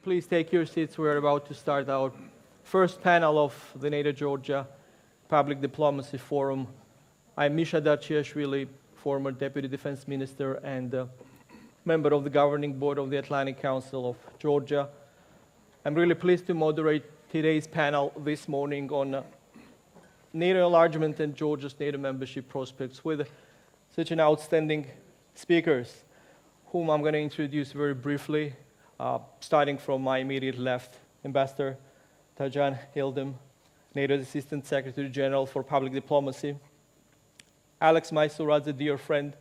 Please take your seats. We're about to start our first panel of the NATO-Georgia Public Diplomacy Forum. I'm Misha Darchiashvili, former Deputy Defense Minister and member of the Governing Board of the Atlantic Council of Georgia. I'm really pleased to moderate today's panel this morning on NATO enlargement and Georgia's NATO membership prospects with such an outstanding speakers, whom I'm going to introduce very briefly, starting from my immediate left, Ambassador Tajan Yildirim, NATO's Assistant Secretary General for Public Diplomacy, Alex Maisoradze, dear friend,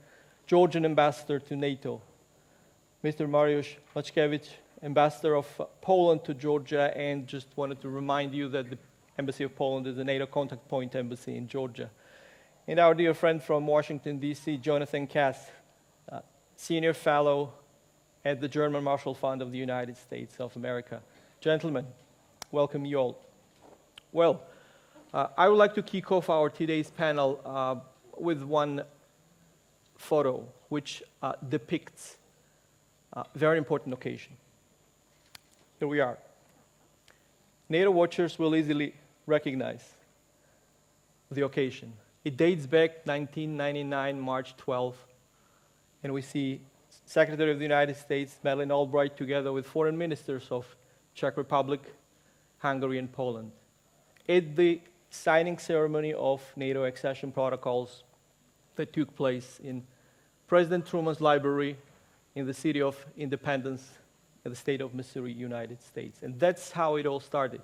Georgian Ambassador to NATO, Mr. Mariusz Maczkiewicz, Ambassador of Poland to Georgia, and just wanted to remind you that the Embassy of Poland is a NATO contact point embassy in Georgia. And our dear friend from Washington, D.C., Jonathan Cass, Senior Fellow at the German Marshall Fund of the United States of America. Gentlemen, welcome you all. Well, I would like to kick off our today's panel with one photo which depicts a very important occasion. Here we are. NATO watchers will easily recognize the occasion. It dates back 1999, March 12th, and we see Secretary of the United States, Madeleine Albright, together with foreign ministers of Czech Republic, Hungary, and Poland, at the signing ceremony of NATO accession protocols that took place in President Truman's library in the city of Independence, in the state of Missouri, United States. And that's how it all started,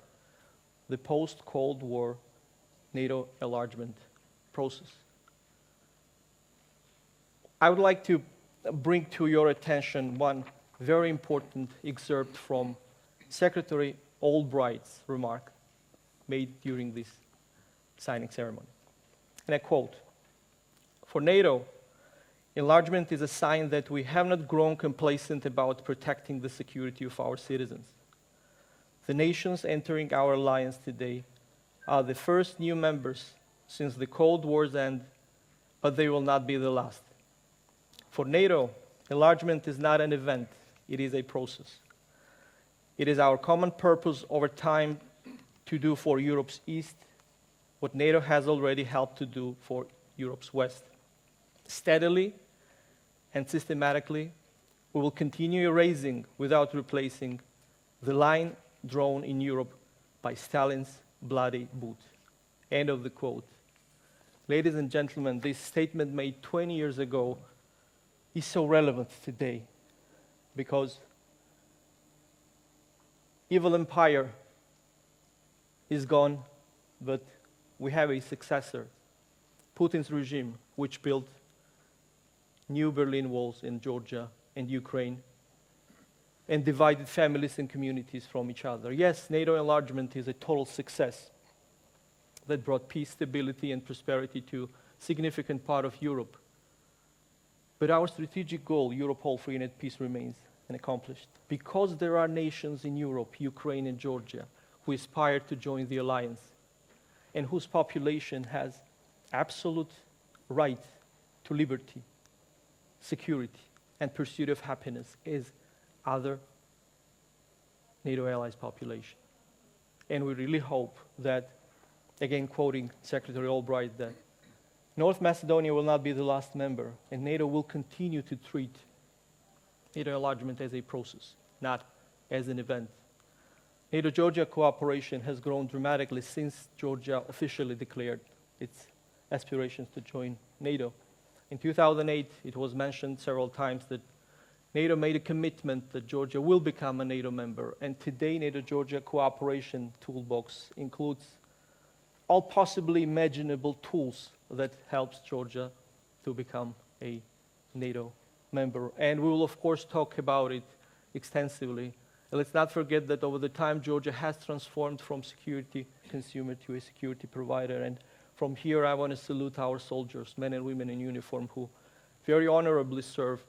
the post-Cold War NATO enlargement process. I would like to bring to your attention one very important excerpt from Secretary Albright's remark made during this signing ceremony. And I quote, "For NATO, enlargement is a sign that we have not grown complacent about protecting the security of our citizens. The nations entering our alliance today are the first new members since the Cold War's end, but they will not be the last. For NATO, enlargement is not an event, it is a process. It is our common purpose over time to do for Europe's East what NATO has already helped to do for Europe's West. Steadily and systematically, we will continue erasing without replacing the line drawn in Europe by Stalin's bloody boot." End of the quote. Ladies and gentlemen, this statement made 20 years ago is so relevant today because evil empire is gone, but we have a successor, Putin's regime, which built new Berlin walls in Georgia and Ukraine and divided families and communities from each other. Yes, NATO enlargement is a total success that brought peace, stability, and prosperity to a significant part of Europe. But our strategic goal, Europe all free and at peace, remains unaccomplished because there are nations in Europe, Ukraine and Georgia, who aspire to join the alliance and whose population has absolute right to liberty, security, and pursuit of happiness as other NATO allies' population. And we really hope that, again quoting Secretary Albright, that North Macedonia will not be the last member, and NATO will continue to treat NATO enlargement as a process, not as an event. NATO-Georgia cooperation has grown dramatically since Georgia officially declared its aspirations to join NATO. In 2008, it was mentioned several times that NATO made a commitment that Georgia will become a NATO member, and today NATO-Georgia cooperation toolbox includes all possibly imaginable tools that helps Georgia to become a NATO member. And we will, of course, talk about it extensively. And let's not forget that over the time, Georgia has transformed from security consumer to a security provider. And from here, I want to salute our soldiers, men and women in uniform, who very honorably serve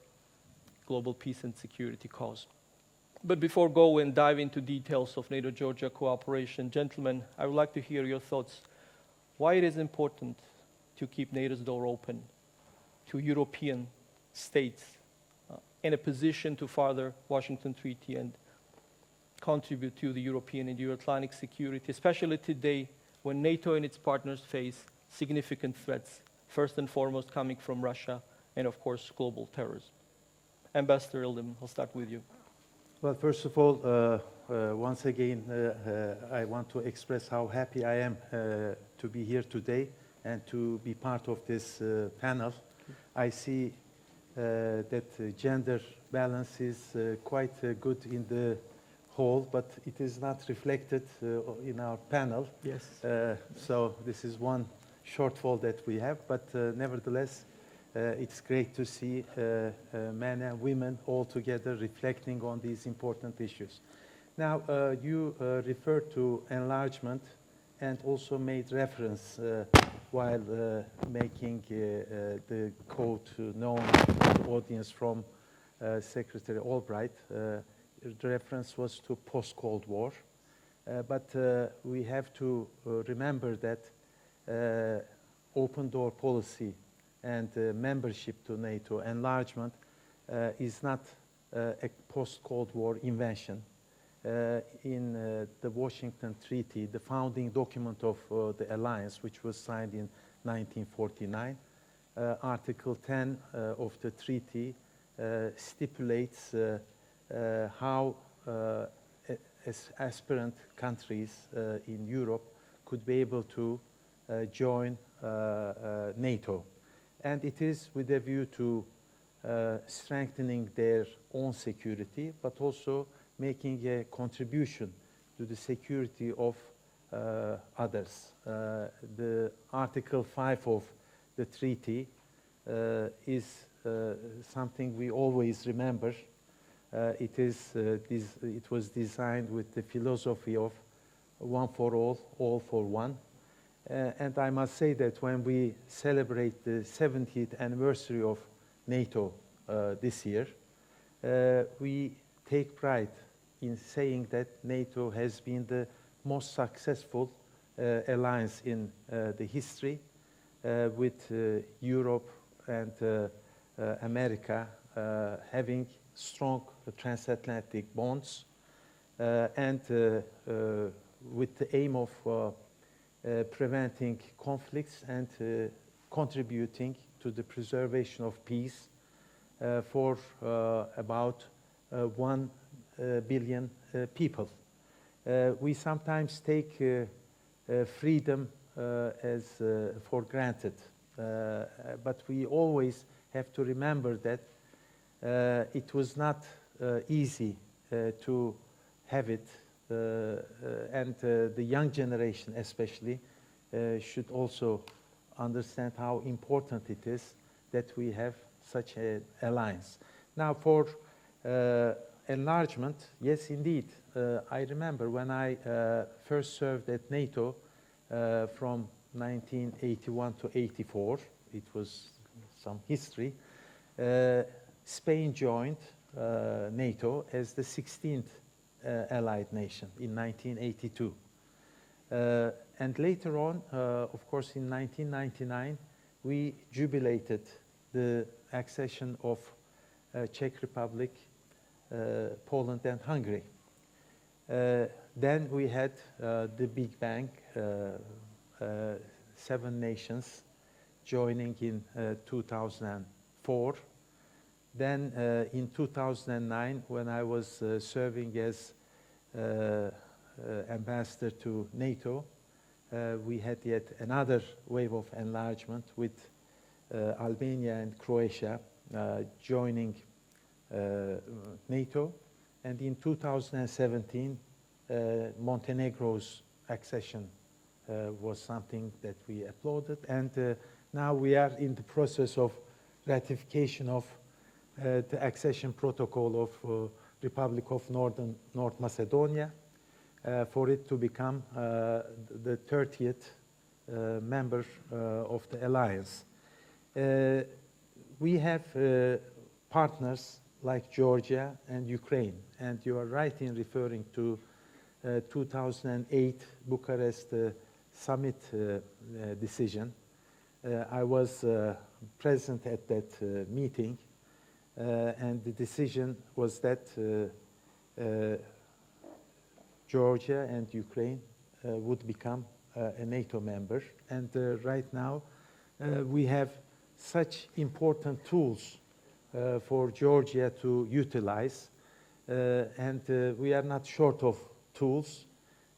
global peace and security cause. But before go and dive into details of NATO-Georgia cooperation, gentlemen, I would like to hear your thoughts. Why it is important to keep NATO's door open to European states in a position to further Washington Treaty and contribute to the European and Euro-Atlantic security, especially today when NATO and its partners face significant threats, first and foremost coming from Russia and, of course, global terrorism. Ambassador Yildirim, I'll start with you. Well, first of all, once again, I want to express how happy I am to be here today and to be part of this panel. I see that gender balance is quite good in the whole, but it is not reflected in our panel. Yes. So this is one shortfall that we have, but nevertheless, it's great to see men and women all together reflecting on these important issues. Now, you referred to enlargement and also made reference while making the quote known to the audience from Secretary Albright. The reference was to post-Cold War. But we have to remember that open door policy and membership to NATO enlargement is not a post-Cold War invention. In the Washington Treaty, the founding document of the alliance, which was signed in 1949, Article 10 of the treaty stipulates how aspirant countries in Europe could be able to join NATO. And it is with a view to strengthening their own security, but also making a contribution to the security of others. The Article 5 of the treaty is something we always remember. It was designed with the philosophy of one for all for one. And I must say that when we celebrate the 70th anniversary of NATO this year, we take pride in saying that NATO has been the most successful alliance in the history, with Europe and America having strong transatlantic bonds, and with the aim of preventing conflicts and contributing to the preservation of peace for about 1 billion people. We sometimes take freedom as for granted, but we always have to remember that it was not easy to have it, and the young generation especially should also understand how important it is that we have such an alliance. Now, for enlargement, yes, indeed. I remember when I first served at NATO from 1981 to 84, it was some history, Spain joined NATO as the 16th allied nation in 1982. And later on, of course, in 1999, we jubilated the accession of Czech Republic, Poland, and Hungary. Then we had the Big Bang, 7 nations joining in 2004. Then in 2009, when I was serving as ambassador to NATO, we had yet another wave of enlargement with Albania and Croatia joining NATO. And in 2017, Montenegro's accession was something that we applauded. And now we are in the process of ratification of the accession protocol of Republic of North Macedonia for it to become the 30th member of the alliance. We have partners like Georgia and Ukraine, and you are right in referring to 2008 Bucharest summit decision. I was present at that meeting, and the decision was that Georgia and Ukraine would become a NATO member. And right now, we have such important tools for Georgia to utilize, and we are not short of tools.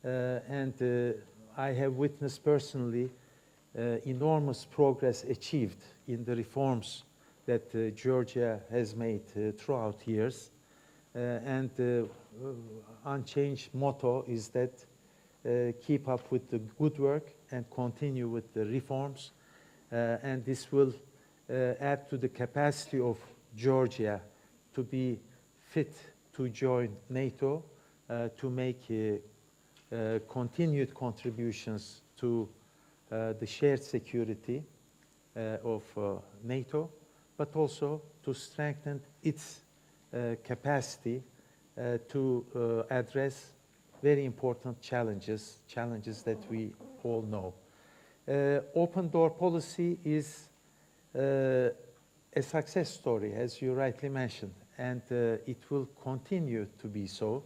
I have witnessed personally enormous progress achieved in the reforms that Georgia has made throughout years. Unchanged motto is that keep up with the good work and continue with the reforms. And this will add to the capacity of Georgia to be fit to join NATO, to make continued contributions to the shared security of NATO, but also to strengthen its capacity to address very important challenges that we all know. Open door policy is a success story, as you rightly mentioned, and it will continue to be so.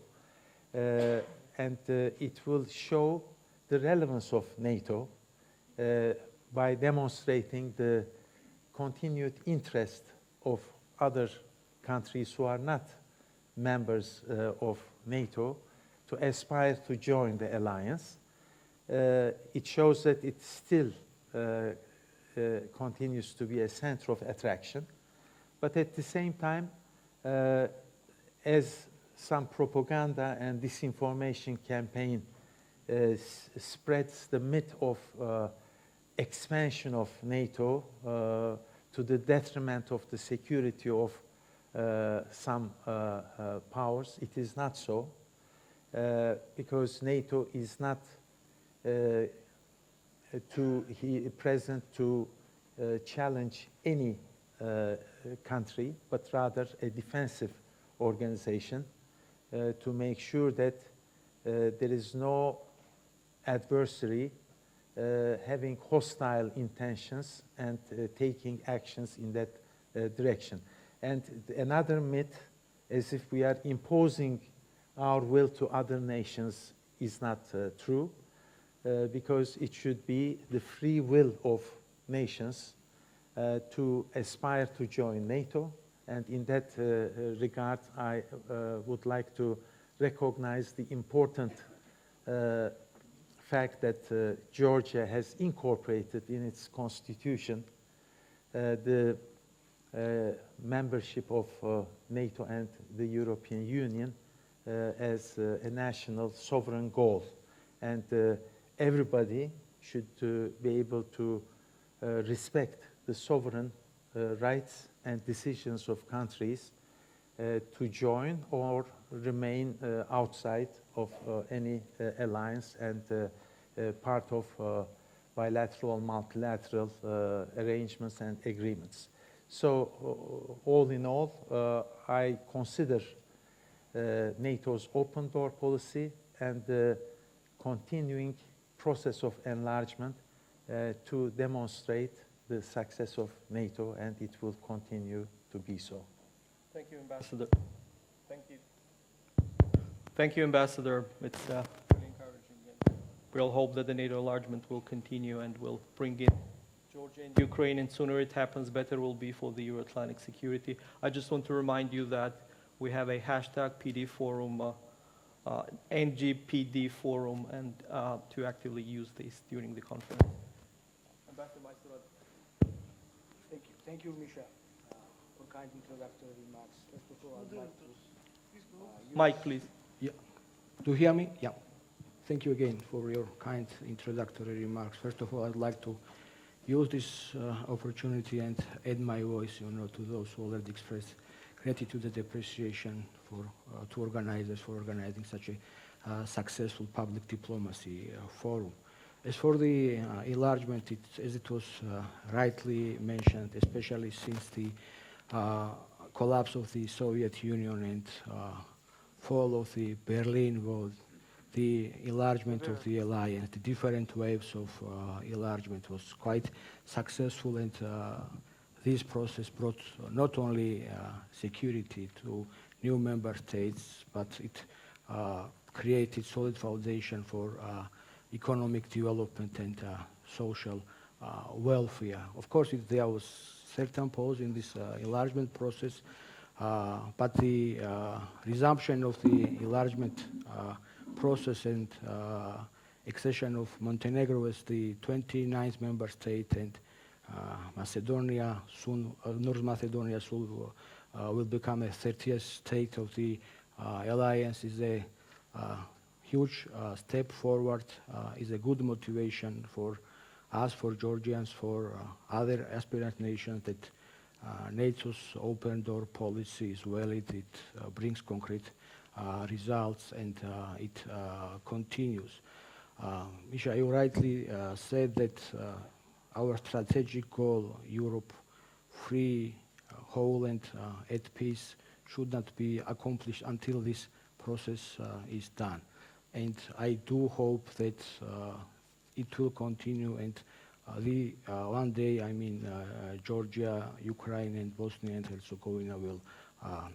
It will show the relevance of NATO by demonstrating the continued interest of other countries who are not members of NATO to aspire to join the alliance. It shows that it still continues to be a center of attraction. But at the same time, as some propaganda and disinformation campaign spreads the myth of expansion of NATO to the detriment of the security of some powers, it is not so, because NATO is not present to challenge any country, but rather a defensive organization to make sure that there is no adversary having hostile intentions and taking actions in that direction. And another myth, as if we are imposing our will to other nations, is not true, because it should be the free will of nations to aspire to join NATO. And in that regard, I would like to recognize the important fact that Georgia has incorporated in its constitution the membership of NATO and the European Union as a national sovereign goal. And everybody should be able to respect the sovereign rights and decisions of countries to join or remain outside of any alliance and part of bilateral, multilateral arrangements and agreements. So all in all, I consider NATO's open door policy and the continuing process of enlargement to demonstrate the success of NATO, and it will continue to be so. Thank you, Ambassador. Thank you. Thank you, Ambassador. It's really encouraging. We'll hope that the NATO enlargement will continue and will bring in Georgia and Ukraine, and sooner it happens, better will be for the Euro-Atlantic security. I just want to remind you that we have a hashtag PD Forum, NGPDF Forum, and to actively use this during the conference. Ambassador Maestro. Thank you. Thank you, Misha, for kind introductory remarks. First of all, I'd like to... Mike, please. Yeah. Do you hear me? Yeah. Thank you again for your kind introductory remarks. First of all, I'd like to use this opportunity and add my voice, to those who already expressed gratitude and appreciation to organizers for organizing such a successful public diplomacy forum. As for the enlargement, as it was rightly mentioned, especially since the collapse of the Soviet Union and fall of the Berlin Wall, the enlargement of the alliance, the different waves of enlargement was quite successful, and this process brought not only security to new member states, but it created solid foundation for economic development and social welfare. Of course, there was certain pause in this enlargement process, but the resumption of the enlargement process and accession of Montenegro as the 29th member state and Macedonia soon, North Macedonia soon will become a 30th state of the alliance is a huge step forward, is a good motivation for us, for Georgians, for other aspirant nations that NATO's open door policy is valid, it brings concrete results and it continues. Misha, you rightly said that our strategic goal, Europe free, whole and at peace, should not be accomplished until this process is done. And I do hope that it will continue and one day, I mean, Georgia, Ukraine and Bosnia and Herzegovina will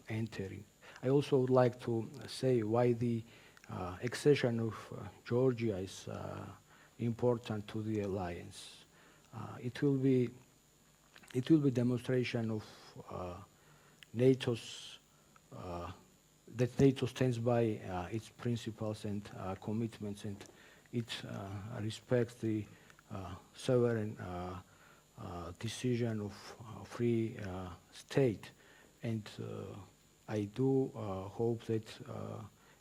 enter it. I also would like to say why the accession of Georgia is important to the alliance. It will be demonstration of NATO's that NATO stands by its principles and commitments, and it respects the sovereign decision of a free state. And I do hope that,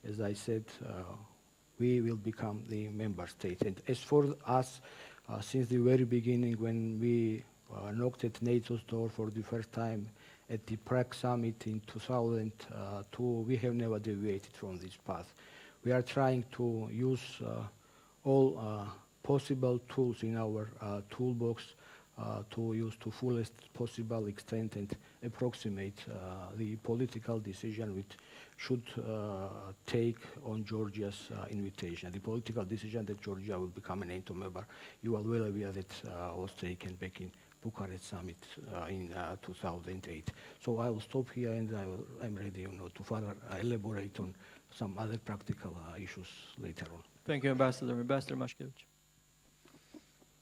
as I said, we will become the member state. And as for us, since the very beginning, when we knocked at NATO's door for the first time at the Prague summit in 2002, we have never deviated from this path. We are trying to use all possible tools in our toolbox to use to fullest possible extent and approximate the political decision which should take on Georgia's invitation. The political decision that Georgia will become a NATO member, you are well aware that was taken back in Bucharest summit in 2008. So I will stop here and I'm ready, to further elaborate on some other practical issues later on. Thank you, Ambassador. Ambassador Mashkevich.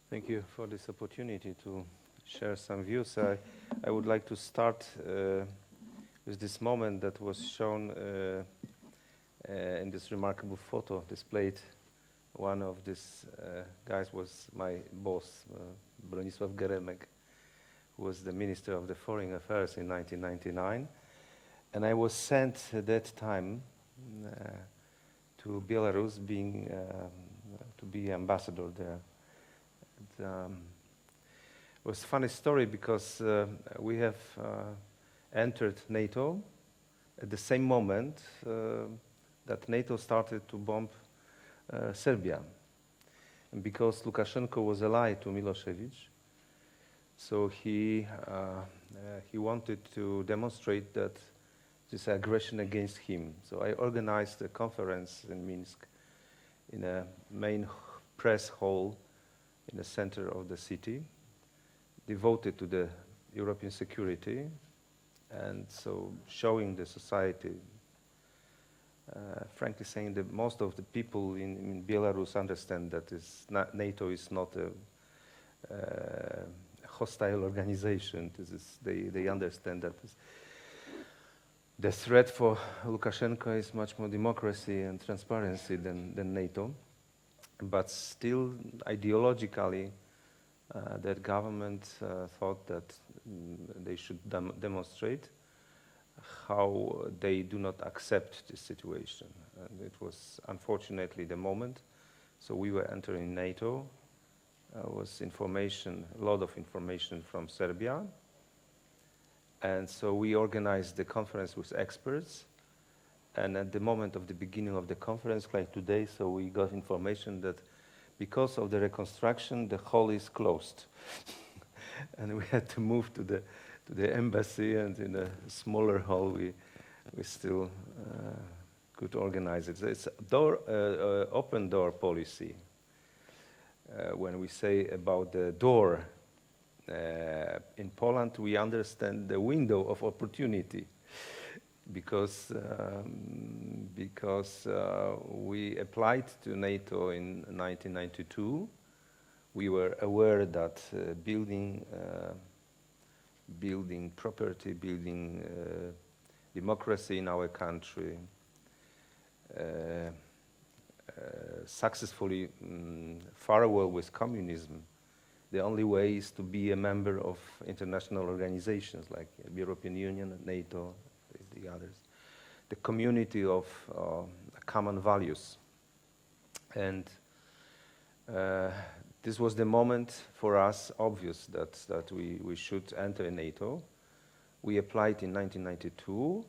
Thank you for this opportunity to share some views. I would like to start with this moment that was shown in this remarkable photo displayed. One of these guys was my boss, Bronisław Geremek, who was the Minister of the Foreign Affairs in 1999. And I was sent at that time to Belarus, to be ambassador there. It was a funny story because we have entered NATO at the same moment that NATO started to bomb Serbia. And because Lukashenko was allied to Milosevic, so he wanted to demonstrate that this aggression against him. So I organized a conference in Minsk in a main press hall in the center of the city, devoted to the European security, and so showing the society, frankly saying that most of the people in Belarus understand that NATO is not a hostile organization. They understand that the threat for Lukashenko is much more democracy and transparency than NATO. But still, ideologically, that government thought that they should demonstrate how they do not accept this situation. And it was unfortunately the moment. So we were entering NATO. Was information, a lot of information from Serbia. And so we organized the conference with experts. And at the moment of the beginning of the conference, like today, so we got information that because of the reconstruction, the hall is closed. And we had to move to the embassy, and in a smaller hall, we still could organize it. It's open door policy. When we say about the door, in Poland, we understand the window of opportunity. because we applied to NATO in 1992. We were aware that building property, building democracy in our country, successfully farewell with communism, the only way is to be a member of international organizations like the European Union, NATO, the others, the community of common values. And this was the moment for us obvious that we should enter NATO. We applied in 1992,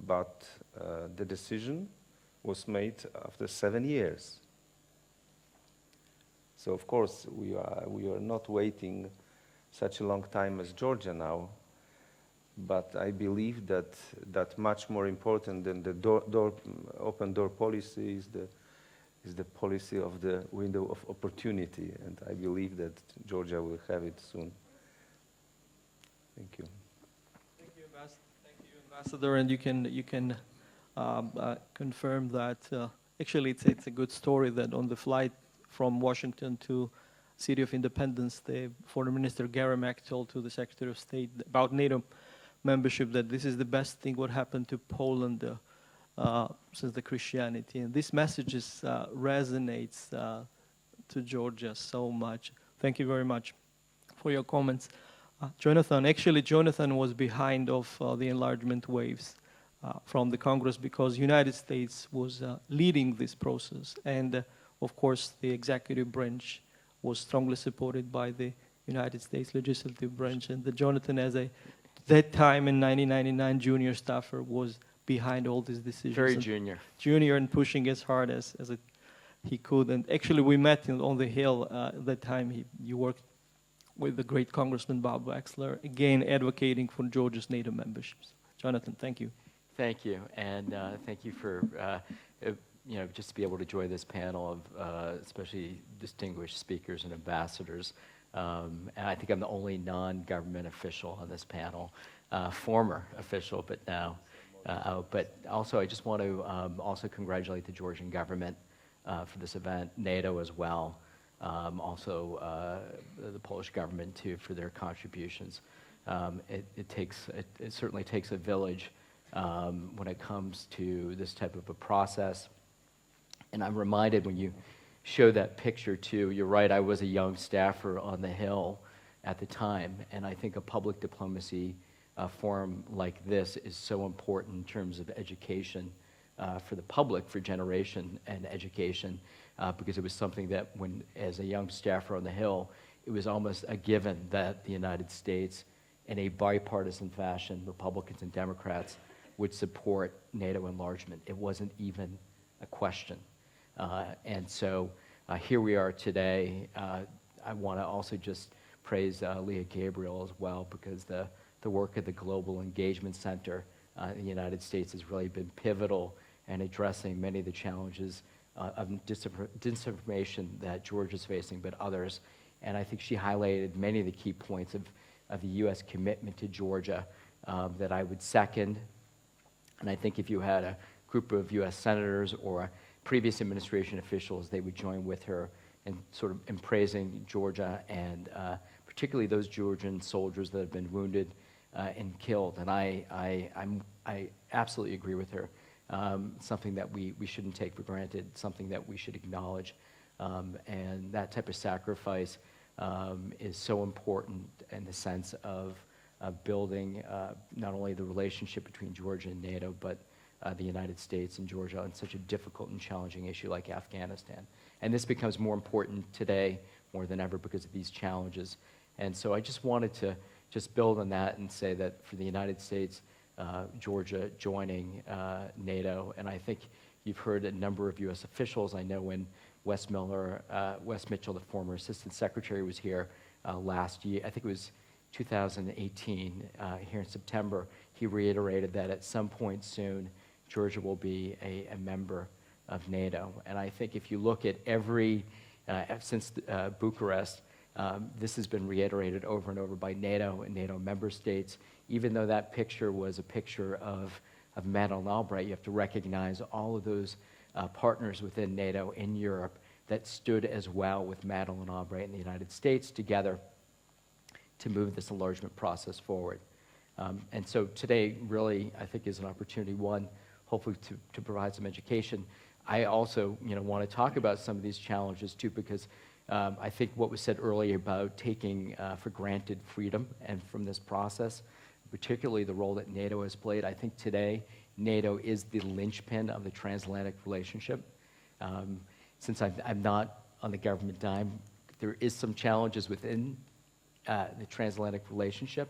but the decision was made after 7 years. So of course we are not waiting such a long time as Georgia now, but I believe that much more important than the open door policy is the policy of the window of opportunity, and I believe that Georgia will have it soon. Thank you. Thank you, Ambassador, and you can confirm that actually it's a good story that on the flight from Washington to City of Independence, the Foreign Minister Gary Mack told to the Secretary of State about NATO membership that this is the best thing what happened to Poland since the Christianity, and this message resonates to Georgia so much. Thank you very much for your comments. Jonathan was behind of the enlargement waves from the Congress because United States was leading this process, and of course the executive branch was strongly supported by the United States legislative branch, and Jonathan, as that time in 1999 junior staffer, was behind all these decisions. Very junior And pushing as hard as he could. And actually we met on the Hill that time. You worked with the great Congressman Bob Wexler, again advocating for Georgia's NATO memberships. Jonathan, thank you. Thank you, and thank you for just to be able to join this panel of especially distinguished speakers and ambassadors. And I think I'm the only non-government official on this panel, former official, but now. But also, I just want to also congratulate the Georgian government for this event, NATO as well, also the Polish government too for their contributions. It certainly takes a village when it comes to this type of a process. And I'm reminded when you show that picture too, you're right, I was a young staffer on the Hill at the time, and I think a public diplomacy forum like this is so important in terms of education for the public, for generation and education, because it was something that when, as a young staffer on the Hill, it was almost a given that the United States, in a bipartisan fashion, Republicans and Democrats, would support NATO enlargement. It wasn't even a question. And so here we are today. I want to also just praise Leah Gabriel as well, because the work of the Global Engagement Center in the United States has really been pivotal in addressing many of the challenges of disinformation that Georgia's facing, but others. And I think she highlighted many of the key points of the U.S. commitment to Georgia that I would second. And I think if you had a group of U.S. senators or previous administration officials, they would join with her in sort of in praising Georgia and particularly those Georgian soldiers that have been wounded and killed. And I absolutely agree with her. Something that we shouldn't take for granted, something that we should acknowledge. And that type of sacrifice is so important in the sense of building not only the relationship between Georgia and NATO, but the United States and Georgia on such a difficult and challenging issue like Afghanistan. And this becomes more important today more than ever because of these challenges. And so I just wanted to just build on that and say that for the United States, Georgia joining NATO, and I think you've heard a number of U.S. officials. I know when Wes Mitchell, the former Assistant Secretary, was here last year, I think it was 2018, here in September, he reiterated that at some point soon, Georgia will be a member of NATO. And I think if you look at since Bucharest, this has been reiterated over and over by NATO and NATO member states, even though that picture was a picture of Madeleine Albright, you have to recognize all of those partners within NATO in Europe that stood as well with Madeleine Albright in the United States together to move this enlargement process forward. And so today really, I think, is an opportunity, one, hopefully to provide some education. I also want to talk about some of these challenges too, because I think what was said earlier about taking for granted freedom and from this process, particularly the role that NATO has played. I think today NATO is the linchpin of the transatlantic relationship. Since I'm not on the government dime, there is some challenges within the transatlantic relationship,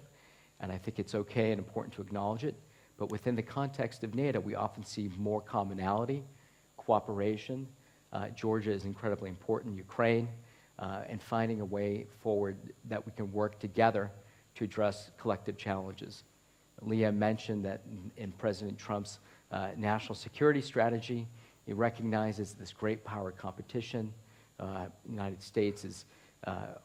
and I think it's okay and important to acknowledge it. But within the context of NATO, we often see more commonality, cooperation. Georgia is incredibly important, Ukraine, and finding a way forward that we can work together to address collective challenges. Leah mentioned that in President Trump's national security strategy, he recognizes this great power competition. The United States is,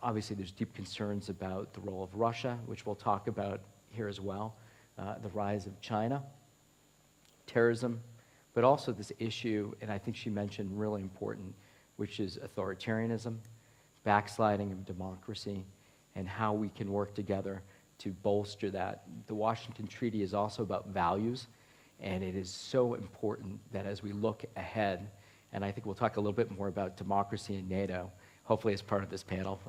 obviously there's deep concerns about the role of Russia, which we'll talk about here as well, the rise of China, terrorism, but also this issue, and I think she mentioned really important, which is authoritarianism, backsliding of democracy, and how we can work together to bolster that. The Washington Treaty is also about values, and it is so important that as we look ahead, and I think we'll talk a little bit more about democracy in NATO, hopefully as part of this panel,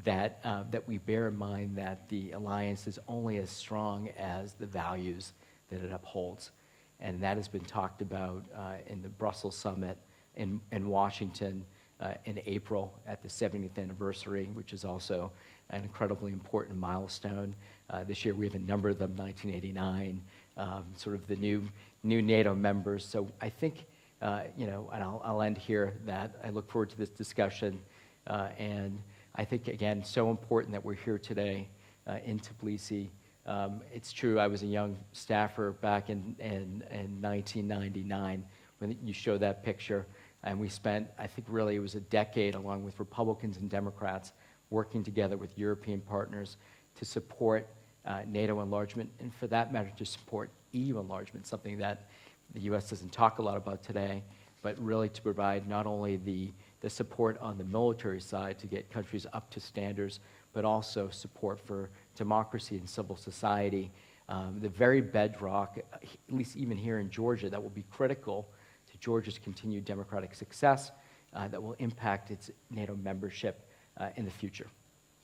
that we bear in mind that the alliance is only as strong as the values that it upholds. And that has been talked about in the Brussels summit in Washington in April at the 70th anniversary, which is also an incredibly important milestone. This year we have a number of them, 1989, sort of the new NATO members. So I think, and I'll end here, that I look forward to this discussion. And I think, again, so important that we're here today in Tbilisi. It's true, I was a young staffer back in 1999 when you show that picture. And we spent, I think really it was a decade, along with Republicans and Democrats, working together with European partners to support NATO enlargement, and for that matter, to support EU enlargement, something that the U.S. doesn't talk a lot about today, but really to provide not only the support on the military side to get countries up to standards, but also support for democracy and civil society, the very bedrock, at least even here in Georgia, that will be critical to Georgia's continued democratic success, that will impact its NATO membership in the future.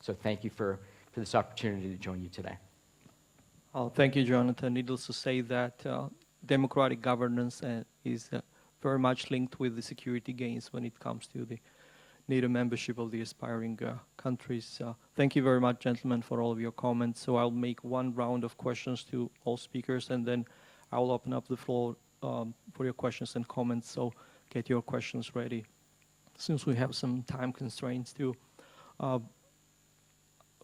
So thank you for this opportunity to join you today. Thank you, Jonathan. Needless to say that democratic governance is very much linked with the security gains when it comes to the NATO membership of the aspiring countries. Thank you very much, gentlemen, for all of your comments. So I'll make one round of questions to all speakers, and then I'll open up the floor for your questions and comments. So get your questions ready, since we have some time constraints too.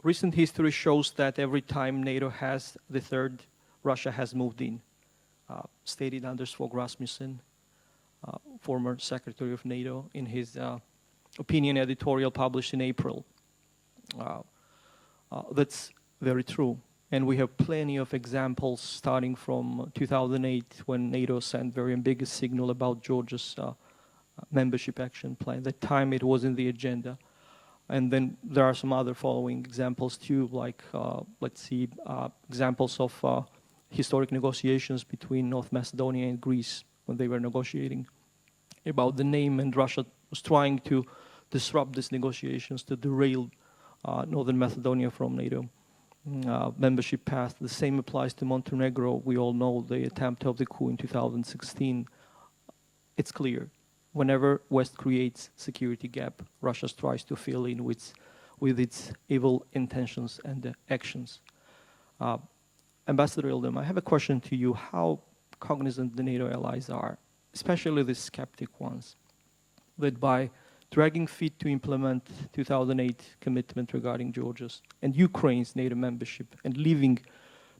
Recent history shows that every time NATO has the third, Russia has moved in. Stated Anders Fogh Rasmussen, former Secretary of NATO, in his opinion editorial published in April. That's very true. And we have plenty of examples starting from 2008 when NATO sent very ambiguous signal about Georgia's membership action plan. At that time it was in the agenda. And then there are some other following examples too, like let's see, examples of historic negotiations between North Macedonia and Greece when they were negotiating about the name, and Russia was trying to disrupt these negotiations to derail Northern Macedonia from NATO membership path. The same applies to Montenegro. We all know the attempt of the coup in 2016. It's clear. Whenever West creates security gap, Russia tries to fill in with its evil intentions and actions. Ambassador Ildem, I have a question to you. How cognizant the NATO allies are, especially the skeptic ones, that by dragging feet to implement 2008 commitment regarding Georgia's and Ukraine's NATO membership and leaving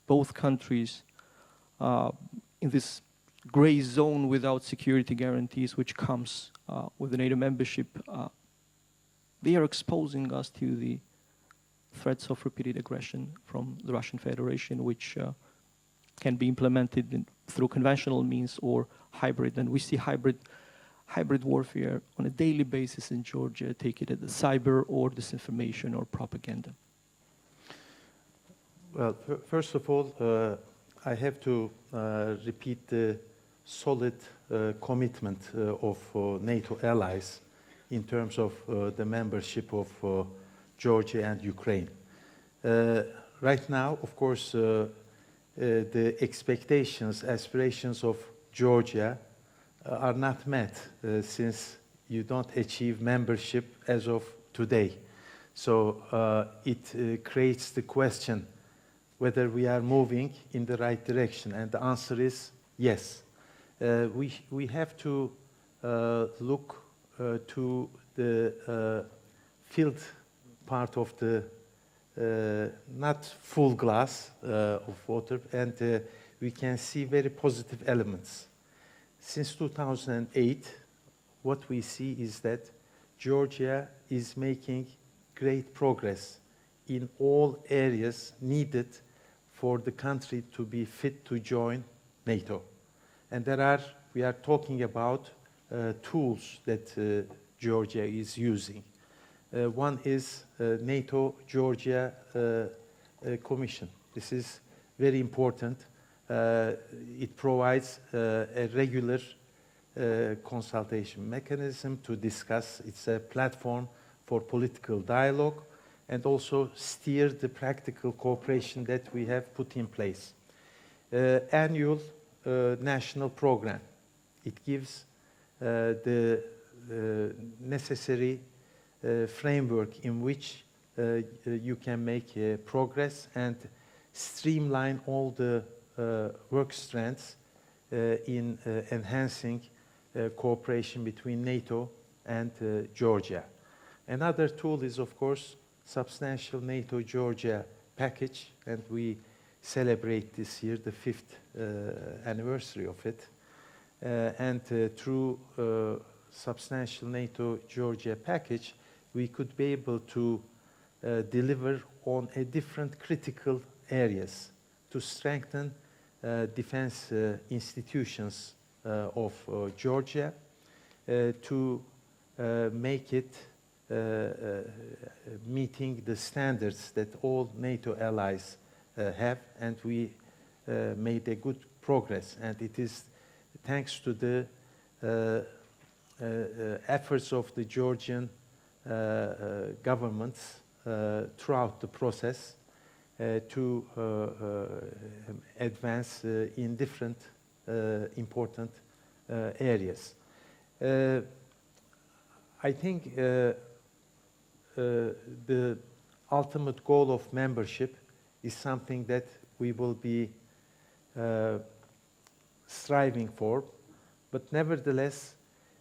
both countries in this gray zone without security guarantees, which comes with the NATO membership, they are exposing us to the threats of repeated aggression from the Russian Federation, which can be implemented through conventional means or hybrid. And we see hybrid warfare on a daily basis in Georgia, take it as cyber or disinformation or propaganda. Well, first of all, I have to repeat the solid commitment of NATO allies in terms of the membership of Georgia and Ukraine. Right now, of course, the expectations, aspirations of Georgia are not met since you don't achieve membership as of today. So it creates the question whether we are moving in the right direction, and the answer is yes. We have to look to the field part of the not full glass of water, and we can see very positive elements. Since 2008, what we see is that Georgia is making great progress in all areas needed for the country to be fit to join NATO. And we are talking about tools that Georgia is using. One is NATO-Georgia Commission. This is very important. It provides a regular consultation mechanism to discuss. It's a platform for political dialogue and also steer the practical cooperation that we have put in place. Annual national program. It gives the necessary framework in which you can make progress and streamline all the work strands in enhancing cooperation between NATO and Georgia. Another tool is, of course, substantial NATO-Georgia package, and we celebrate this year the 5th anniversary of it. Through substantial NATO-Georgia package, we could be able to deliver on a different critical areas to strengthen defense institutions of Georgia, to make it meeting the standards that all NATO allies have, and we made a good progress. And it is thanks to the efforts of the Georgian governments throughout the process to advance in different important areas. I think the ultimate goal of membership is something that we will be striving for, but nevertheless,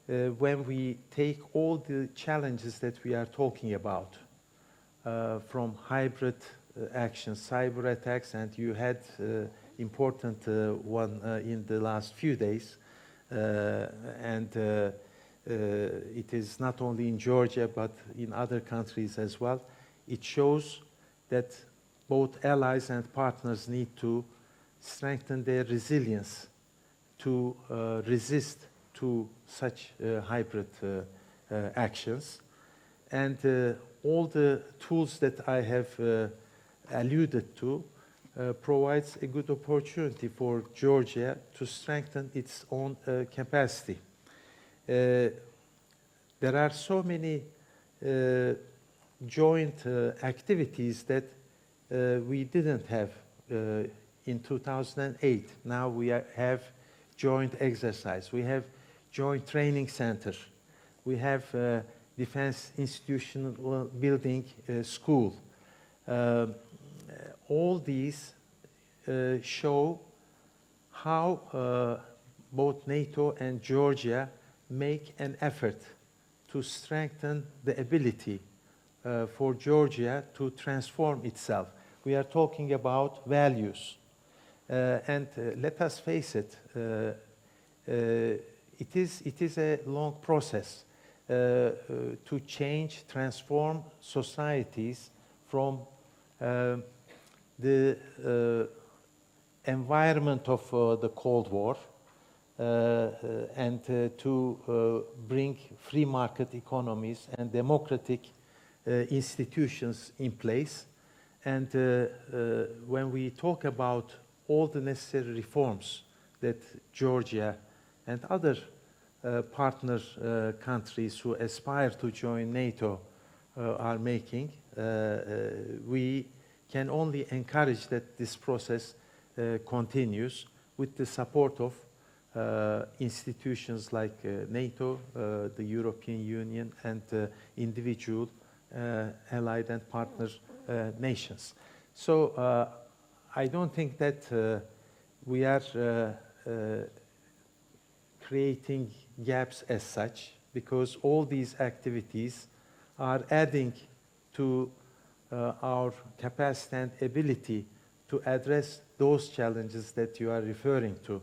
when we take all the challenges that we are talking about, from hybrid actions, cyber attacks, and you had important one in the last few days, and it is not only in Georgia but in other countries as well. It shows that both allies and partners need to strengthen their resilience to resist to such hybrid actions. And all the tools that I have alluded to provides a good opportunity for Georgia to strengthen its own capacity. There are so many joint activities that we didn't have in 2008. Now we have joint exercise. We have joint training center. We have defense institutional building school. All these show how both NATO and Georgia make an effort to strengthen the ability for Georgia to transform itself. We are talking about values. And let us face it, it is a long process to change, transform societies from the environment of the Cold War and to bring free market economies and democratic institutions in place. And when we talk about all the necessary reforms that Georgia and other partner countries who aspire to join NATO are making, we can only encourage that this process continues with the support of institutions like NATO, the European Union, and individual allied and partner nations. So I don't think that we are creating gaps as such, because all these activities are adding to our capacity and ability to address those challenges that you are referring to.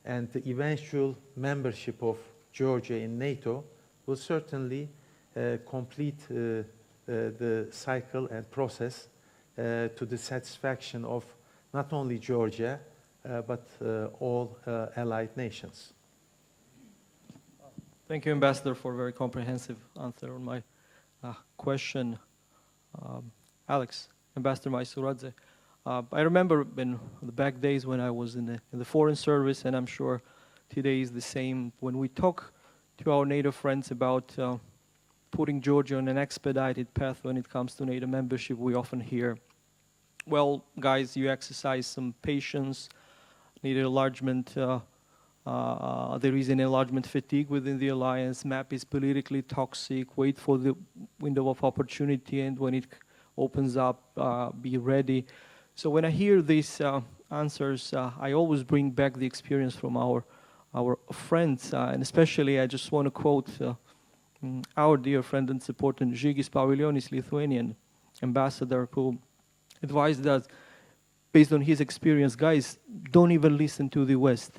And the eventual membership of Georgia in NATO will certainly complete the cycle and process to the satisfaction of not only Georgia, but all allied nations. Thank you, Ambassador, for a very comprehensive answer on my question. Alex, Ambassador Maisuradze, I remember in the back days when I was in the Foreign Service, and I'm sure today is the same, when we talk to our NATO friends about putting Georgia on an expedited path when it comes to NATO membership, we often hear, well, guys, you exercise some patience, need enlargement, there is an enlargement fatigue within the alliance, map is politically toxic, wait for the window of opportunity, and when it opens up, be ready. So when I hear these answers, I always bring back the experience from our friends, and especially I just want to quote our dear friend and supporter Žygis Paviljonis, Lithuanian ambassador, who advised us, based on his experience, guys, don't even listen to the West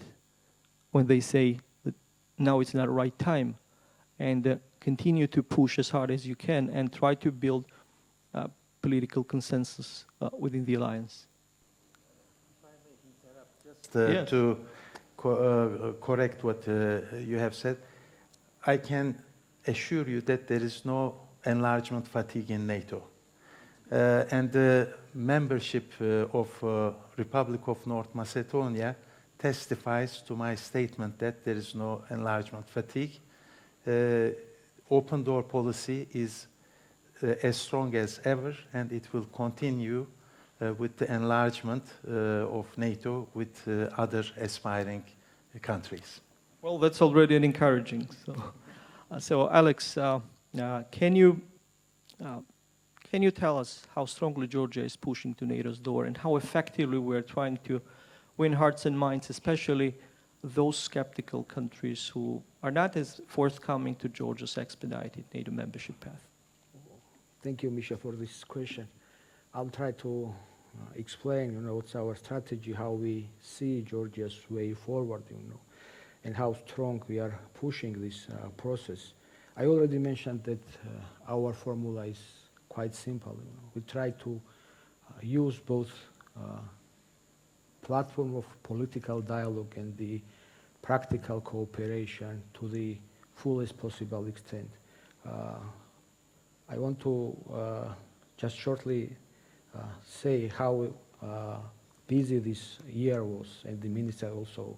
when they say that now it's not the right time, and continue to push as hard as you can and try to build political consensus within the alliance. If I may interrupt, just to correct what you have said, I can assure you that there is no enlargement fatigue in NATO. And the membership of Republic of North Macedonia testifies to my statement that there is no enlargement fatigue. Open door policy is as strong as ever, and it will continue with the enlargement of NATO with other aspiring countries. Well, that's already an encouraging. So Alex, can you tell us how strongly Georgia is pushing to NATO's door and how effectively we're trying to win hearts and minds, especially those skeptical countries who are not as forthcoming to Georgia's expedited NATO membership path? Thank you, Misha, for this question. I'll try to explain, what's our strategy, how we see Georgia's way forward, and how strong we are pushing this process. I already mentioned that our formula is quite simple. We try to use both platform of political dialogue and the practical cooperation to the fullest possible extent. I want to just shortly say how busy this year was, and the minister also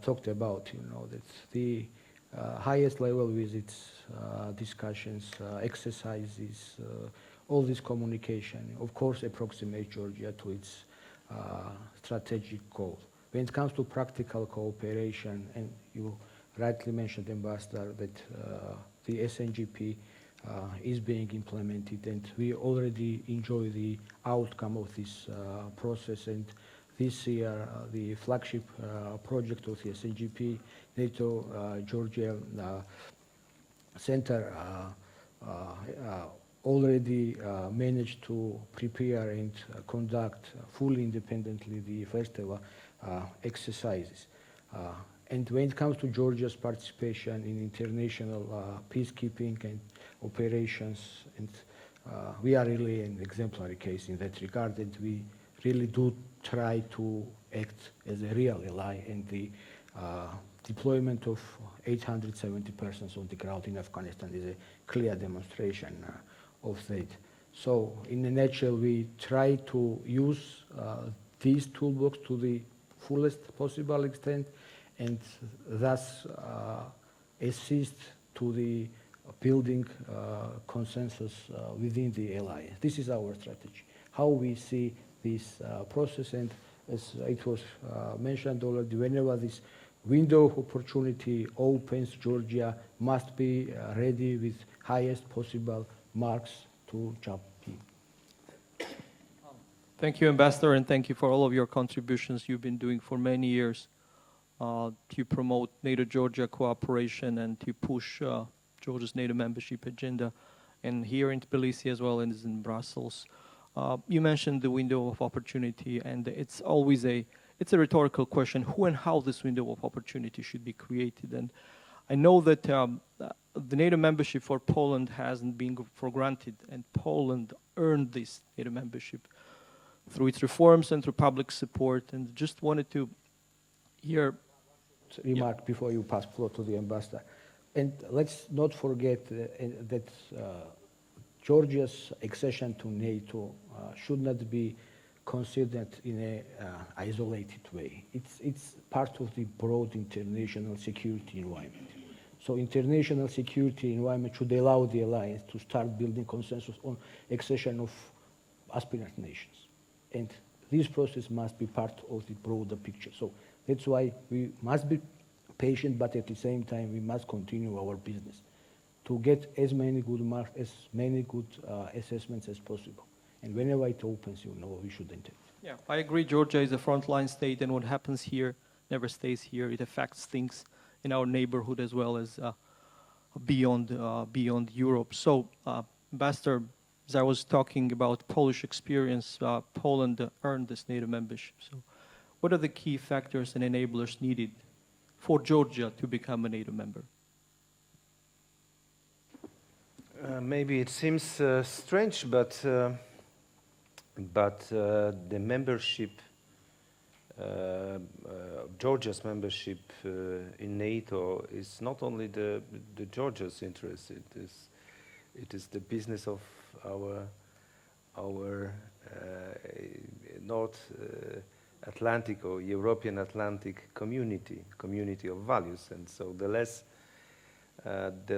talked about, that the highest level visits, discussions, exercises, all this communication, of course, approximate Georgia to its strategic goal. When it comes to practical cooperation, and you rightly mentioned, Ambassador, that the SNGP is being implemented, and we already enjoy the outcome of this process. And this year, the flagship project of the SNGP, NATO-Georgia Center, already managed to prepare and conduct fully independently the first ever exercises. And when it comes to Georgia's participation in international peacekeeping and operations, and we are really an exemplary case in that regard, and we really do try to act as a real ally, and the deployment of 870 persons on the ground in Afghanistan is a clear demonstration of that. So in a nutshell, we try to use these toolbox to the fullest possible extent, and thus assist to the building consensus within the alliance. This is our strategy, how we see this process, and as it was mentioned already, whenever this window of opportunity opens, Georgia must be ready with highest possible marks to jump in. Thank you, Ambassador, and thank you for all of your contributions you've been doing for many years to promote NATO-Georgia cooperation and to push Georgia's NATO membership agenda, and here in Tbilisi as well as in Brussels. You mentioned the window of opportunity, and it's always a rhetorical question, who and how this window of opportunity should be created. And I know that the NATO membership for Poland hasn't been for granted, and Poland earned this NATO membership through its reforms and through public support, and just wanted to hear... Remark before you pass floor to the ambassador. And let's not forget that Georgia's accession to NATO should not be considered in an isolated way. It's part of the broad international security environment. So international security environment should allow the alliance to start building consensus on accession of aspirant nations. And this process must be part of the broader picture. So that's why we must be patient, but at the same time, we must continue our business to get as many good marks, as many good assessments as possible. And whenever it opens, we should enter. Yeah, I agree. Georgia is a frontline state, and what happens here never stays here. It affects things in our neighborhood as well as beyond Europe. So, Ambassador, as I was talking about Polish experience, Poland earned this NATO membership. So, what are the key factors and enablers needed for Georgia to become a NATO member? Maybe it seems strange, but the membership, Georgia's membership in NATO is not only the Georgia's interest. It is the business of our North Atlantic or European Atlantic community of values, and so the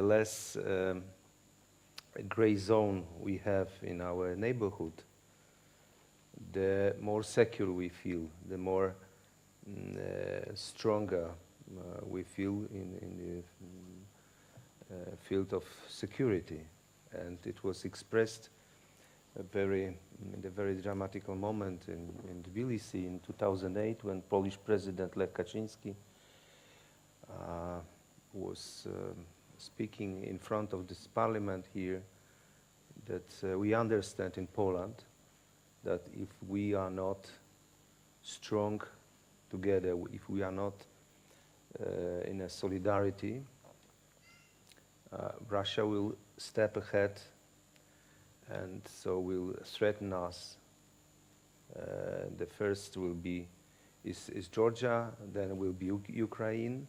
less gray zone we have in our neighborhood, the more secure we feel, the more stronger we feel in the field of security. And it was expressed in a very dramatic moment in Tbilisi in 2008, when Polish President Lech Kaczynski was speaking in front of this parliament here, that we understand in Poland that if we are not strong together, if we are not in a solidarity, Russia will step ahead and so will threaten us. The first will be is Georgia, then will be Ukraine,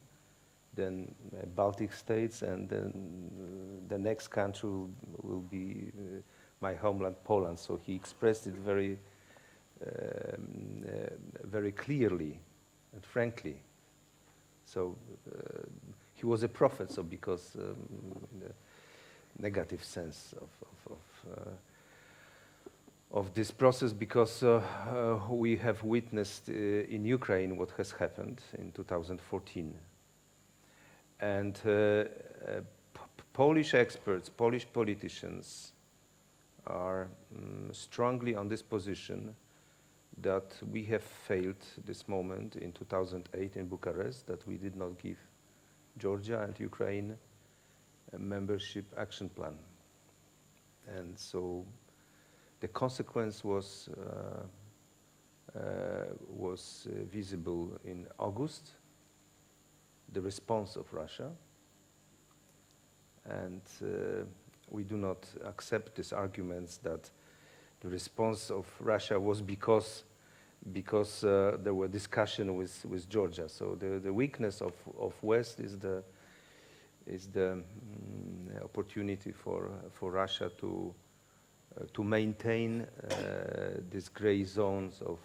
then Baltic states, and then the next country will be my homeland, Poland. So he expressed it very, very clearly and frankly. So he was a prophet. So because in the negative sense of this process, because we have witnessed in Ukraine what has happened in 2014. And Polish experts, Polish politicians are strongly on this position that we have failed this moment in 2008 in Bucharest, that we did not give Georgia and Ukraine a membership action plan. And so the consequence was visible in August, the response of Russia, and we do not accept these arguments that the response of Russia was because because there were discussion with Georgia. So the weakness of West is the opportunity for Russia to maintain these gray zones of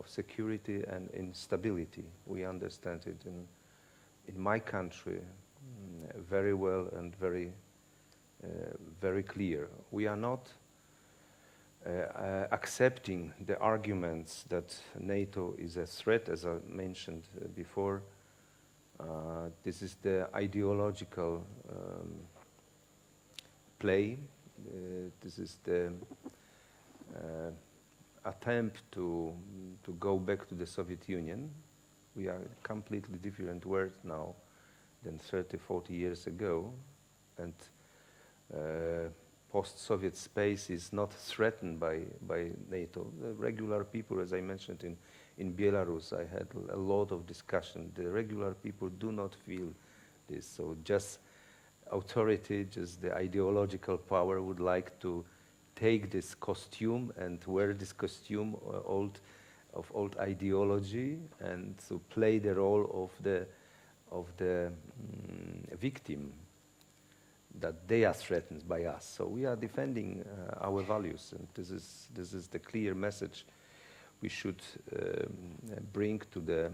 security and instability. We understand it in my country very well and very clear. We are not accepting the arguments that NATO is a threat, as I mentioned before. This is the ideological play. This is the attempt to go back to the Soviet Union. We are a completely different world now than 30, 40 years ago, and post-Soviet space is not threatened by NATO. The regular people, as I mentioned in Belarus, I had a lot of discussion. The regular people do not feel this. So just authority, just the ideological power would like to take this costume and wear this costume of old ideology and to play the role of the victim, that they are threatened by us. So we are defending our values, and this is the clear message we should bring to the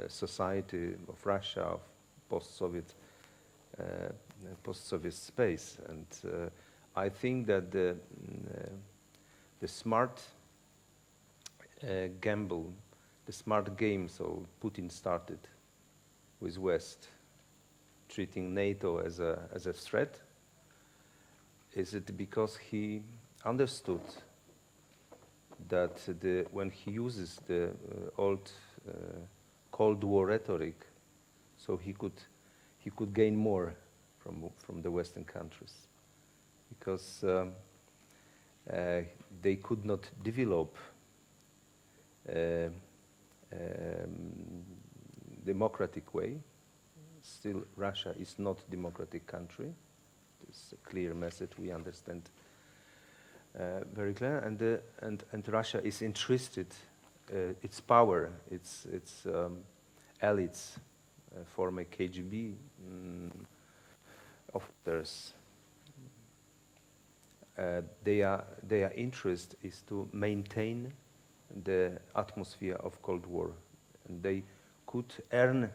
society of Russia, of post-Soviet space. And I think that the smart gamble, the smart game, so Putin started with West, treating NATO as a threat. Is it because he understood that when he uses the old Cold War rhetoric, so he could gain more from the Western countries, because they could not develop democratic way. Still, Russia is not a democratic country. It's a clear message. We understand very clear, and Russia is interested. Its power, its elites, former KGB officers. Their interest is to maintain the atmosphere of Cold War, and they could earn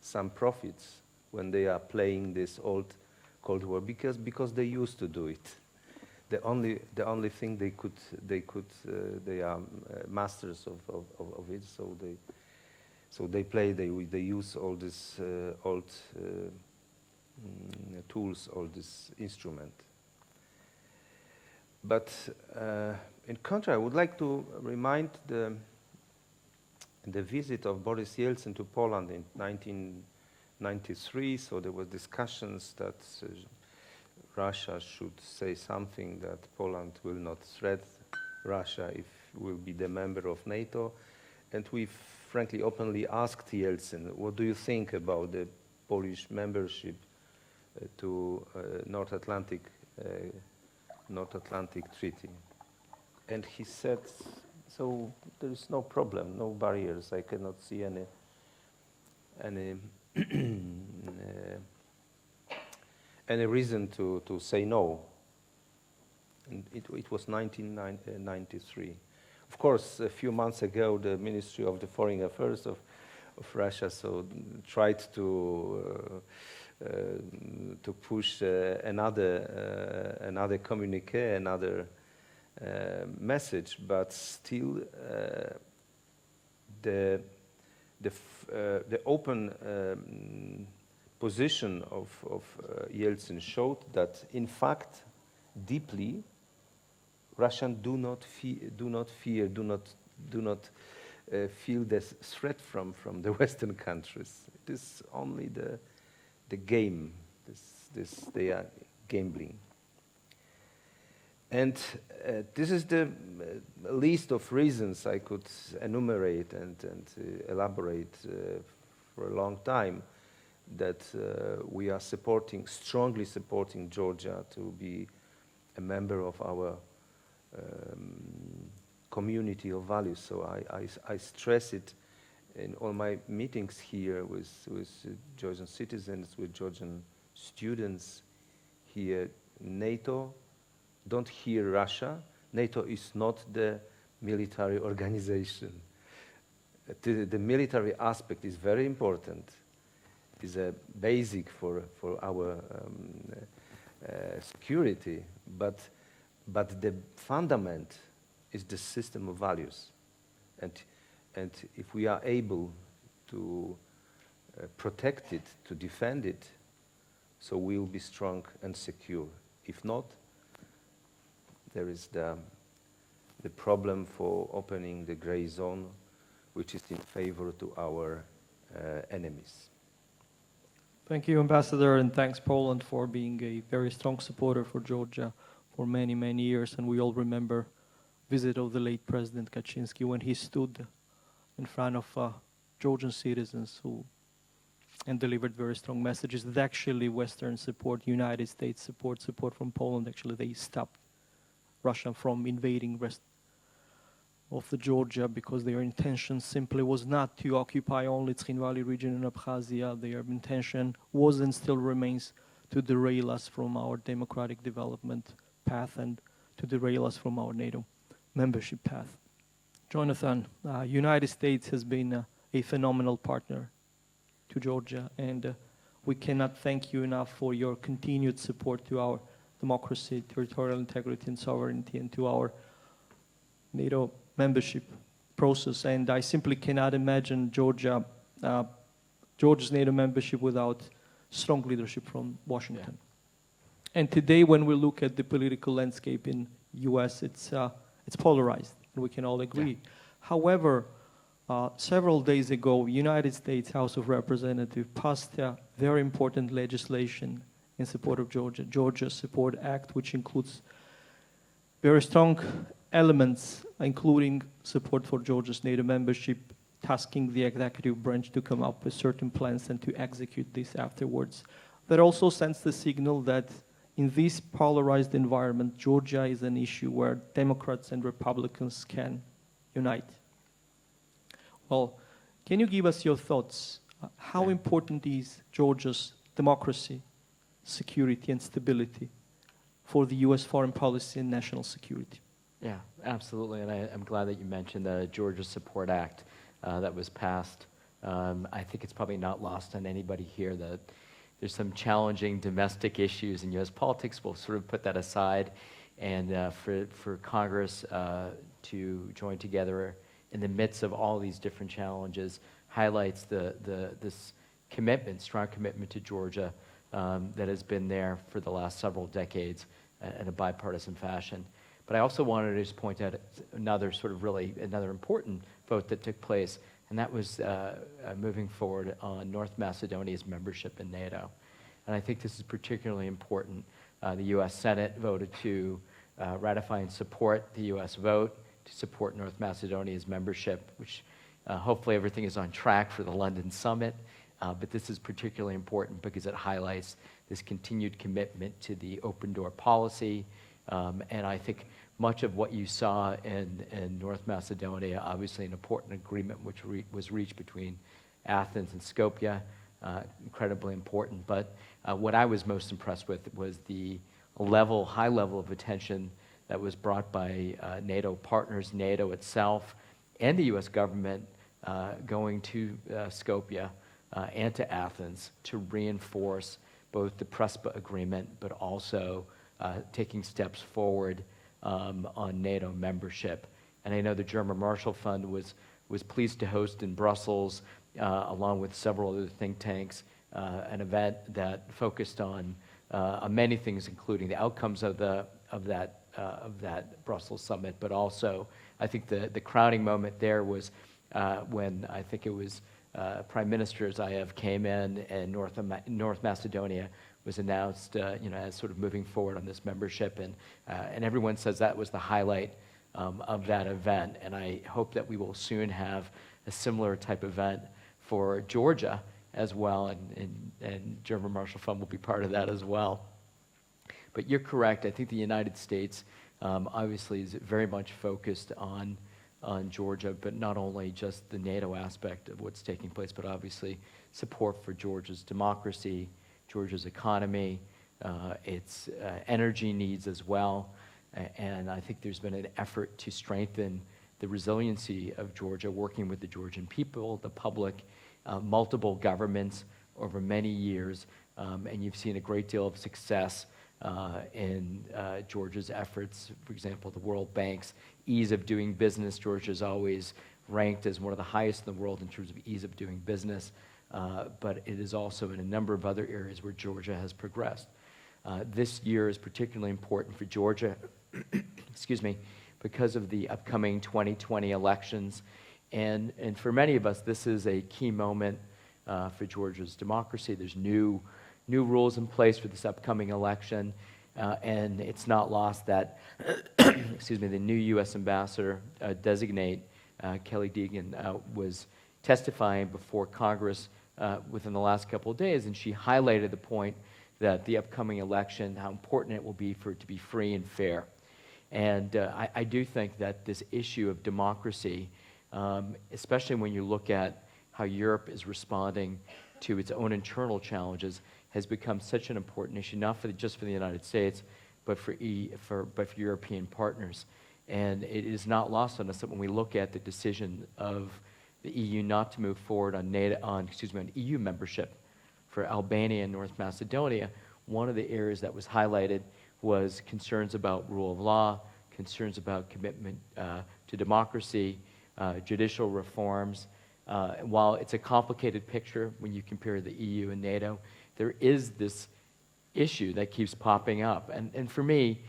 some profits when they are playing this old Cold War, because they used to do it. The only thing they are masters of it. So they use all this old tools, all this instrument. But in contrast, I would like to remind the visit of Boris Yeltsin to Poland in 1993. So there were discussions that Russia should say something, that Poland will not threat Russia if it will be the member of NATO. And we frankly openly asked Yeltsin, what do you think about the Polish membership to North Atlantic Treaty? And he said, so there is no problem, no barriers. I cannot see any reason to say no. And it was 1993. Of course, a few months ago, the Ministry of the Foreign Affairs of Russia tried to push another communique, another message, but still the open position of Yeltsin showed that, in fact, deeply, Russians do not feel this threat from the Western countries. It is only the game. They are gambling. And this is the list of reasons I could enumerate and elaborate for a long time, that we are strongly supporting Georgia to be a member of our community of values. So I stress it in all my meetings here with Georgian citizens, with Georgian students here. NATO, don't hear Russia. NATO is not the military organization. The military aspect is very important, is a basic for our security, but the fundament is the system of values. And if we are able to protect it, to defend it, so we will be strong and secure. If not, there is the problem for opening the gray zone, which is in favor to our enemies. Thank you, Ambassador, and thanks, Poland, for being a very strong supporter for Georgia for many, many years. And we all remember visit of the late President Kaczynski when he stood in front of Georgian citizens and delivered very strong messages that actually Western support, United States support from Poland, actually they stopped Russia from invading rest of the Georgia because their intention simply was not to occupy only Tskhin Valley region and Abkhazia. Their intention was and still remains to derail us from our democratic development path and to derail us from our NATO membership path. Jonathan, United States has been a phenomenal partner to Georgia, and we cannot thank you enough for your continued support to our democracy, territorial integrity and sovereignty, and to our NATO membership process. And I simply cannot imagine Georgia's NATO membership without strong leadership from Washington. Yeah. And today, when we look at the political landscape in U.S., it's polarized, and we can all agree. Yeah. However, several days ago, United States House of Representatives passed a very important legislation in support of Georgia, Georgia Support Act, which includes very strong elements, including support for Georgia's NATO membership, tasking the executive branch to come up with certain plans and to execute this afterwards. That also sends the signal that in this polarized environment, Georgia is an issue where Democrats and Republicans can unite. Well, can you give us your thoughts? How important is Georgia's democracy, security, and stability for the U.S. foreign policy and national security? Yeah, absolutely, and I'm glad that you mentioned the Georgia Support Act that was passed. I think it's probably not lost on anybody here that there's some challenging domestic issues in U.S. politics. We'll sort of put that aside, and for Congress to join together in the midst of all these different challenges highlights this commitment, strong commitment to Georgia that has been there for the last several decades in a bipartisan fashion. But I also wanted to just point out another important vote that took place, and that was moving forward on North Macedonia's membership in NATO. And I think this is particularly important. The U.S. Senate voted to ratify and support the U.S. vote to support North Macedonia's membership, which hopefully everything is on track for the London summit. But this is particularly important because it highlights this continued commitment to the open door policy. And I think much of what you saw in North Macedonia, obviously an important agreement which was reached between Athens and Skopje, incredibly important. But what I was most impressed with was the high level of attention that was brought by NATO partners, NATO itself, and the U.S. government going to Skopje and to Athens to reinforce both the Prespa agreement, but also taking steps forward on NATO membership. And I know the German Marshall Fund was pleased to host in Brussels, along with several other think tanks, an event that focused on many things, including the outcomes of that Brussels summit, but also I think the crowning moment there was when I think it was Prime Minister Zaev came in and North Macedonia was announced, as sort of moving forward on this membership, and everyone says that was the highlight of that event. And I hope that we will soon have a similar type event for Georgia as well, and German Marshall Fund will be part of that as well. But you're correct. I think the United States obviously is very much focused on Georgia, but not only just the NATO aspect of what's taking place, but obviously support for Georgia's democracy, Georgia's economy, its energy needs as well. And I think there's been an effort to strengthen the resiliency of Georgia, working with the Georgian people, the public, multiple governments over many years. And you've seen a great deal of success in Georgia's efforts. For example, the World Bank's ease of doing business. Georgia's always ranked as one of the highest in the world in terms of ease of doing business. But it is also in a number of other areas where Georgia has progressed. This year is particularly important for Georgia, excuse me, because of the upcoming 2020 elections. And for many of us, this is a key moment for Georgia's democracy. There's new rules in place for this upcoming election, and it's not lost that, excuse me, the new U.S. ambassador designate, Kelly Deegan, was testifying before Congress within the last couple of days, and she highlighted the point that the upcoming election, how important it will be for it to be free and fair. And I do think that this issue of democracy, especially when you look at how Europe is responding to its own internal challenges, has become such an important issue, not just for the United States, but for European partners. And it is not lost on us that when we look at the decision of the EU not to move forward on EU membership for Albania and North Macedonia, one of the areas that was highlighted was concerns about rule of law, concerns about commitment to democracy, judicial reforms. While it's a complicated picture when you compare the EU and NATO, there is this issue that keeps popping up. And for me,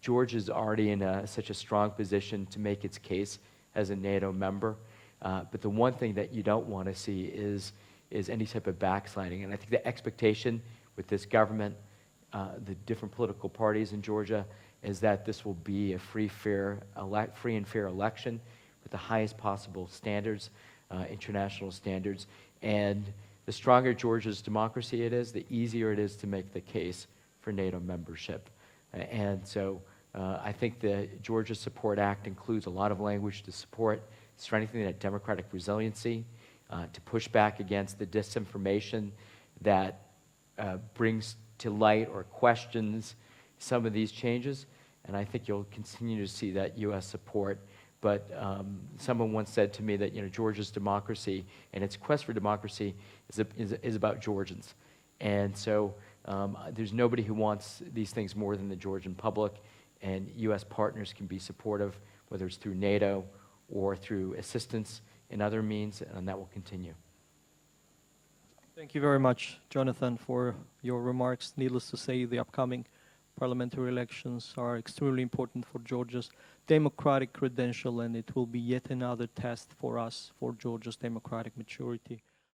Georgia's already in such a strong position to make its case as a NATO member. But the one thing that you don't want to see is any type of backsliding. And I think the expectation with this government, the different political parties in Georgia, is that this will be a free and fair election with the highest possible standards, international standards. And the stronger Georgia's democracy it is, the easier it is to make the case for NATO membership. And so I think the Georgia Support Act includes a lot of language to support strengthening that democratic resiliency, to push back against the disinformation that brings to light or questions some of these changes. And I think you'll continue to see that U.S. support. But someone once said to me that Georgia's democracy and its quest for democracy is about Georgians. And so there's nobody who wants these things more than the Georgian public, and U.S. partners can be supportive, whether it's through NATO or through assistance in other means, and that will continue. Thank you very much, Jonathan, for your remarks. Needless to say, the upcoming parliamentary elections are extremely important for Georgia's democratic credential, and it will be yet another test for us for Georgia's democratic maturity.